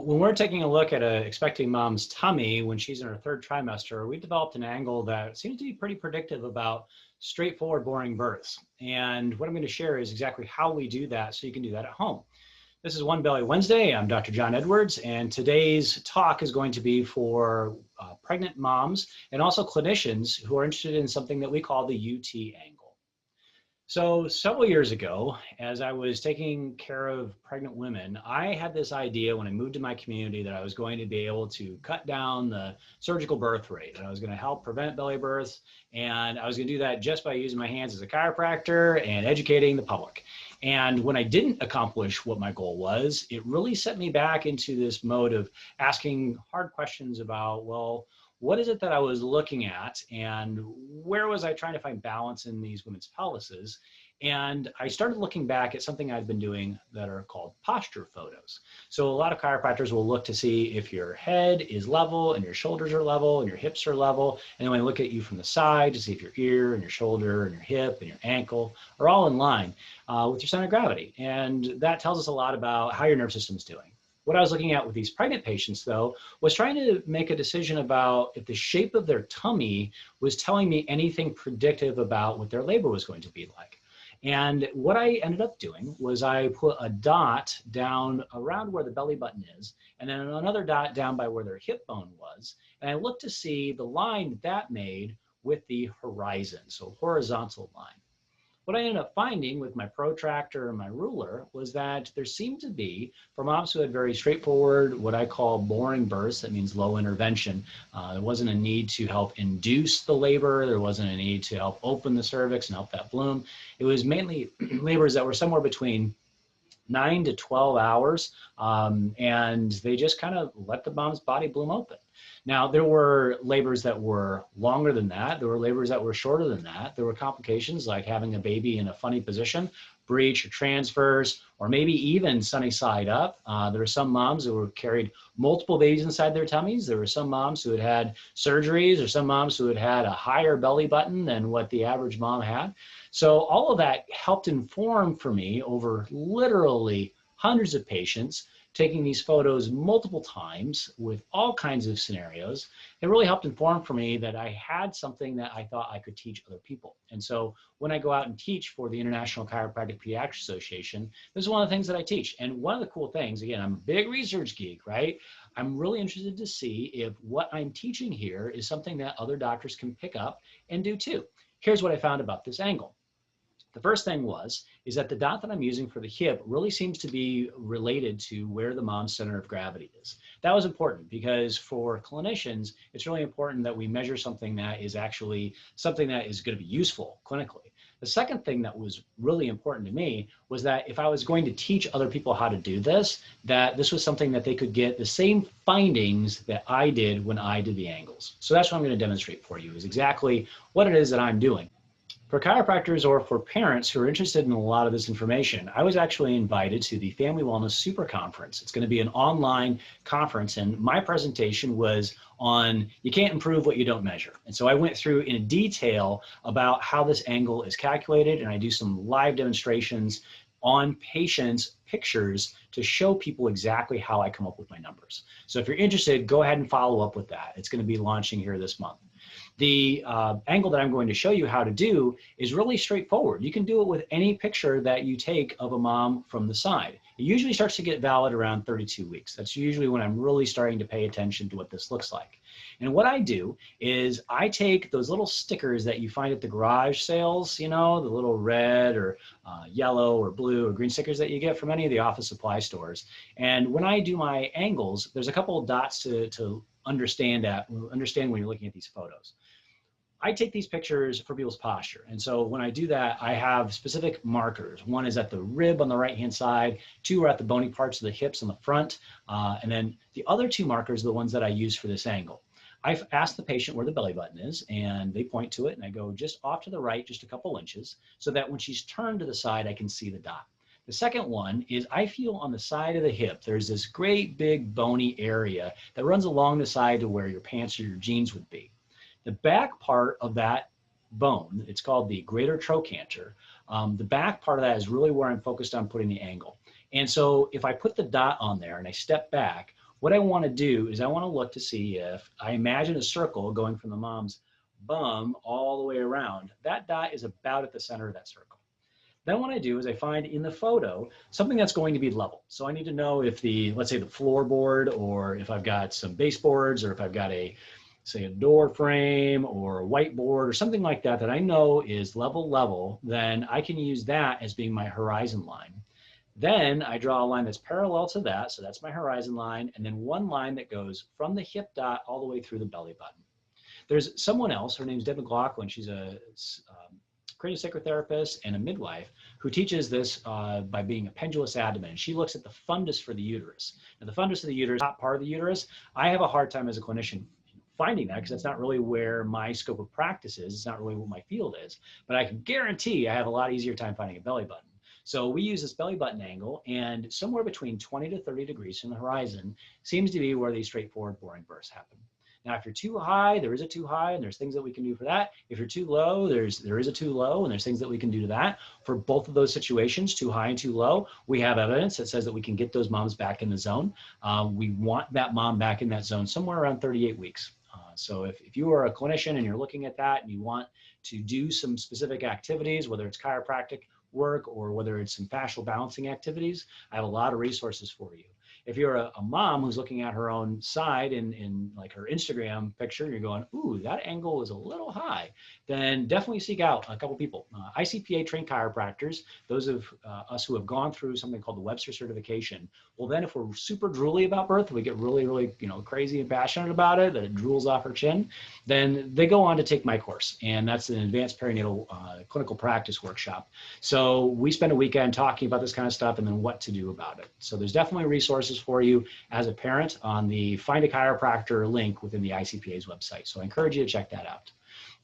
When we're taking a look at an expecting mom's tummy when she's in her third trimester, we developed an angle that seems to be pretty predictive about straightforward, boring births. And what I'm going to share is exactly how we do that so you can do that at home. This is One Belly Wednesday. I'm Dr. John Edwards, and today's talk is going to be for pregnant moms and also clinicians who are interested in something that we call the UT angle. So several years ago, as I was taking care of pregnant women, I had this idea when I moved to my community that I was going to be able to cut down the surgical birth rate, and I was going to help prevent belly births, and I was going to do that just by using my hands as a chiropractor and educating the public. And when I didn't accomplish what my goal was, it really set me back into this mode of asking hard questions about, well, what is it that I was looking at and where was I trying to find balance in these women's pelvises? And I started looking back at something I've been doing that are called posture photos. So a lot of chiropractors will look to see if your head is level and your shoulders are level and your hips are level. And then when I look at you from the side to see if your ear and your shoulder and your hip and your ankle are all in line with your center of gravity. And that tells us a lot about how your nervous system is doing. What I was looking at with these pregnant patients, though, was trying to make a decision about if the shape of their tummy was telling me anything predictive about what their labor was going to be like. And what I ended up doing was I put a dot down around where the belly button is, and then another dot down by where their hip bone was. And I looked to see the line that made with the horizon, so horizontal line. What I ended up finding with my protractor and my ruler was that there seemed to be, for moms who had very straightforward, what I call boring births, that means low intervention. There wasn't a need to help induce the labor. There wasn't a need to help open the cervix and help that bloom. It was mainly labors that were somewhere between 9 to 12 hours, and they just kind of let the mom's body bloom open. Now, there were labors that were longer than that. There were labors that were shorter than that. There were complications like having a baby in a funny position, breech or transfers, or maybe even sunny side up. There were some moms who were carried multiple babies inside their tummies. There were some moms who had had surgeries, or some moms who had had a higher belly button than what the average mom had. So all of that helped inform for me over literally hundreds of patients, taking these photos multiple times with all kinds of scenarios. It really helped inform for me that I had something that I thought I could teach other people. And so when I go out and teach for the International Chiropractic Pediatric Association, this is one of the things that I teach. And one of the cool things, again, I'm a big research geek, right? I'm really interested to see if what I'm teaching here is something that other doctors can pick up and do too. Here's what I found about this angle. The first thing is that the dot that I'm using for the hip really seems to be related to where the mom's center of gravity is. That was important because for clinicians, it's really important that we measure something that is actually something that is going to be useful clinically. The second thing that was really important to me was that if I was going to teach other people how to do this, that this was something that they could get the same findings that I did when I did the angles. So that's what I'm going to demonstrate for you, is exactly what it is that I'm doing. For chiropractors or for parents who are interested in a lot of this information, I was actually invited to the Family Wellness Super Conference. It's going to be an online conference, and my presentation was on you can't improve what you don't measure. And so I went through in detail about how this angle is calculated, and I do some live demonstrations on patients' pictures to show people exactly how I come up with my numbers. So if you're interested, go ahead and follow up with that. It's going to be launching here this month. The angle that I'm going to show you how to do is really straightforward. You can do it with any picture that you take of a mom from the side. It usually starts to get valid around 32 weeks. That's usually when I'm really starting to pay attention to what this looks like. And what I do is I take those little stickers that you find at the garage sales, you know, the little red or yellow or blue or green stickers that you get from any of the office supply stores. And when I do my angles, there's a couple of dots to understand when you're looking at these photos. I take these pictures for people's posture. And so when I do that, I have specific markers. One is at the rib on the right-hand side, two are at the bony parts of the hips on the front, and then the other two markers are the ones that I use for this angle. I've asked the patient where the belly button is, and they point to it, and I go just off to the right, just a couple inches, so that when she's turned to the side, I can see the dot. The second one is I feel on the side of the hip, there's this great big bony area that runs along the side to where your pants or your jeans would be. The back part of that bone, it's called the greater trochanter. The back part of that is really where I'm focused on putting the angle. And so if I put the dot on there and I step back, What I want to do is I want to look to see if I imagine a circle going from the mom's bum all the way around. That dot is about at the center of that circle. Then what I do is I find in the photo something that's going to be level. So I need to know if the, let's say the floorboard, or if I've got some baseboards, or if I've got a, say a door frame or a whiteboard or something like that, that I know is level, then I can use that as being my horizon line. Then I draw a line that's parallel to that. So that's my horizon line. And then one line that goes from the hip dot all the way through the belly button. There's someone else, her name's Deb McLaughlin. She's a craniosacral and a midwife who teaches this by being a pendulous abdomen. She looks at the fundus for the uterus. Now the fundus of the uterus, top part of the uterus, I have a hard time as a clinician finding that because that's not really where my scope of practice is. It's not really what my field is, but I can guarantee I have a lot easier time finding a belly button. So we use this belly button angle, and somewhere between 20 to 30 degrees from the horizon seems to be where these straightforward boring births happen. Now, if you're too high, there is a too high, and there's things that we can do for that. If you're too low, there is a too low, and there's things that we can do to that. For both of those situations, too high and too low, we have evidence that says that we can get those moms back in the zone. We want that mom back in that zone somewhere around 38 weeks. So if you are a clinician and you're looking at that and you want to do some specific activities, whether it's chiropractic work or whether it's some fascial balancing activities, I have a lot of resources for you. If you're a mom who's looking at her own side in like her Instagram picture, and you're going, ooh, that angle is a little high, then definitely seek out a couple people. ICPA trained chiropractors, those of us who have gone through something called the Webster certification. Well, then if we're super drooly about birth, we get really, crazy and passionate about it, that it drools off her chin, then they go on to take my course. And that's an advanced perinatal clinical practice workshop. So we spend a weekend talking about this kind of stuff and then what to do about it. So there's definitely resources for you as a parent on the Find a Chiropractor link within the ICPA's website. So I encourage you to check that out.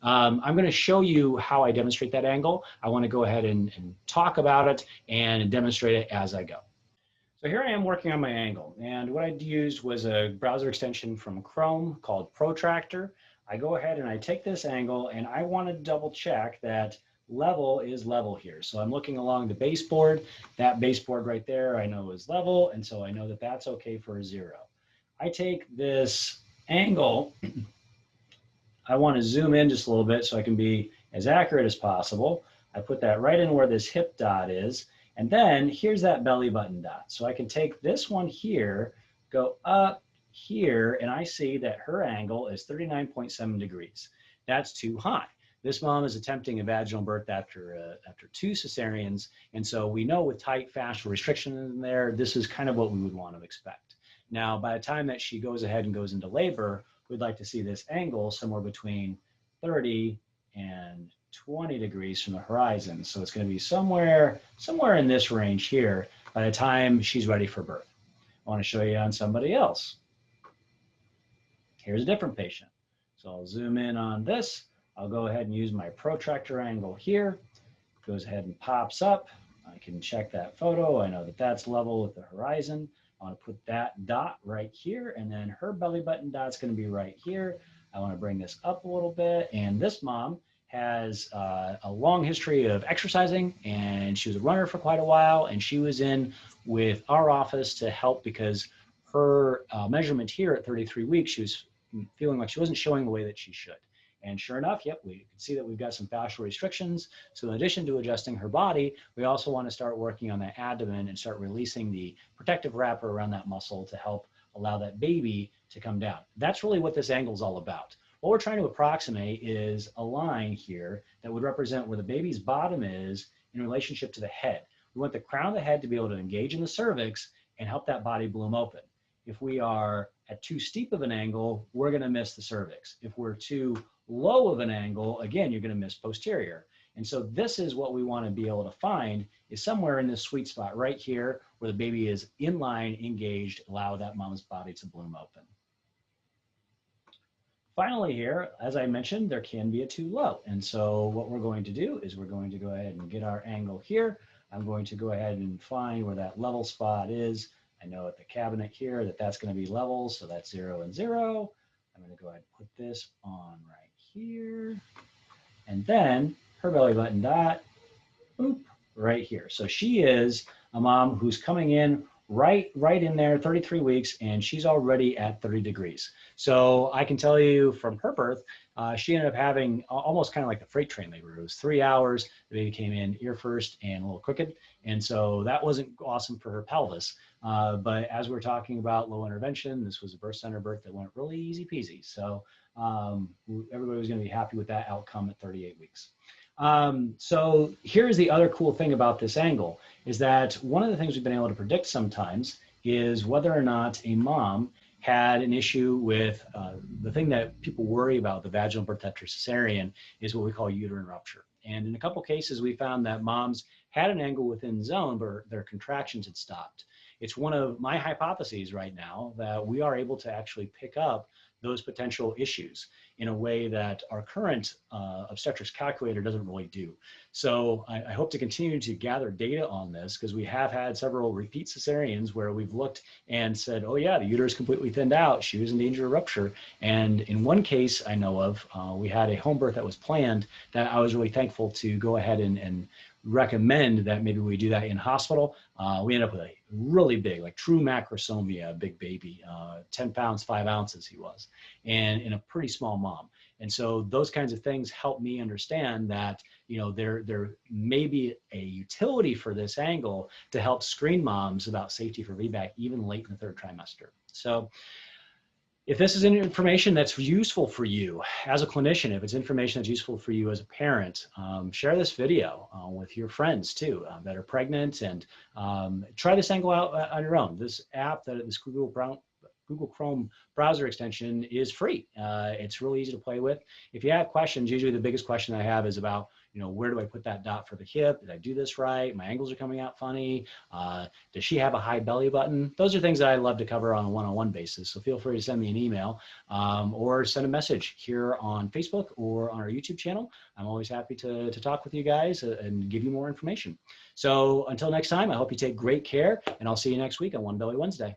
I'm going to show you how I demonstrate that angle. I want to go ahead and talk about it and demonstrate it as I go. So here I am working on my angle, and what I used was a browser extension from Chrome called Protractor. I go ahead and I take this angle, and I want to double check that level is level here. So I'm looking along the baseboard. That baseboard right there I know is level, and so I know that that's okay for a 0. I take this angle, I want to zoom in just a little bit so I can be as accurate as possible. I put that right in where this hip dot is, and then here's that belly button dot. So I can take this one here, go up here, and I see that her angle is 39.7 degrees. That's too high. This mom is attempting a vaginal birth after 2 cesareans, and so we know with tight fascial restriction in there, this is kind of what we would want to expect. Now, by the time that she goes ahead and goes into labor, we'd like to see this angle somewhere between 30 and 20 degrees from the horizon. So it's going to be somewhere in this range here by the time she's ready for birth. I want to show you on somebody else. Here's a different patient. So I'll zoom in on this. I'll go ahead and use my protractor angle here. It goes ahead and pops up. I can check that photo. I know that that's level with the horizon. I want to put that dot right here, and then her belly button dot's going to be right here. I want to bring this up a little bit, and this mom has a long history of exercising, and she was a runner for quite a while, and she was in with our office to help because her measurement here at 33 weeks, she was feeling like she wasn't showing the way that she should. And sure enough, yep, we can see that we've got some fascial restrictions. So in addition to adjusting her body, we also want to start working on that abdomen and start releasing the protective wrapper around that muscle to help allow that baby to come down. That's really what this angle is all about. What we're trying to approximate is a line here that would represent where the baby's bottom is in relationship to the head. We want the crown of the head to be able to engage in the cervix and help that body bloom open. If we are at too steep of an angle, we're going to miss the cervix. If we're too low of an angle, again, you're going to miss posterior. And so this is what we want to be able to find is somewhere in this sweet spot right here where the baby is in line, engaged, allow that mom's body to bloom open. Finally here, as I mentioned, there can be a too low. And so what we're going to do is we're going to go ahead and get our angle here. I'm going to go ahead and find where that level spot is. I know at the cabinet here that that's going to be level, so that's 0 and 0. I'm going to go ahead and put this on right here. And then her belly button dot, boop, right here. So she is a mom who's coming in right in there, 33 weeks, and she's already at 30 degrees. So I can tell you from her birth, she ended up having almost kind of like the freight train labor. It was 3 hours. The baby came in ear first and a little crooked. And so that wasn't awesome for her pelvis. But as we're talking about low intervention, this was a birth center birth that went really easy peasy. So everybody was going to be happy with that outcome at 38 weeks. So here's the other cool thing about this angle is that one of the things we've been able to predict sometimes is whether or not a mom had an issue with the thing that people worry about, the vaginal birth after cesarean, is what we call uterine rupture. And in a couple cases, we found that moms had an angle within zone, but their contractions had stopped. It's one of my hypotheses right now that we are able to actually pick up those potential issues in a way that our current obstetrics calculator doesn't really do. So I hope to continue to gather data on this because we have had several repeat cesareans where we've looked and said, oh yeah, the uterus completely thinned out, she was in danger of rupture. And in one case I know of, we had a home birth that was planned that I was really thankful to go ahead and recommend that maybe we do that in hospital. We ended up with a really big, like true macrosomia, big baby, 10 pounds, 5 ounces he was, and in a pretty small mom. And so those kinds of things help me understand that, you know, there may be a utility for this angle to help screen moms about safety for VBAC even late in the third trimester. So if this is information that's useful for you as a clinician, if it's information that's useful for you as a parent, share this video with your friends too that are pregnant, and try this angle out on your own. This app, this Google Chrome browser extension is free. It's really easy to play with. If you have questions, usually the biggest question I have is about, you know, where do I put that dot for the hip? Did I do this right? My angles are coming out funny. Does she have a high belly button? Those are things that I love to cover on a one-on-one basis. So feel free to send me an email or send a message here on Facebook or on our YouTube channel. I'm always happy to talk with you guys and give you more information. So until next time, I hope you take great care, and I'll see you next week on One Belly Wednesday.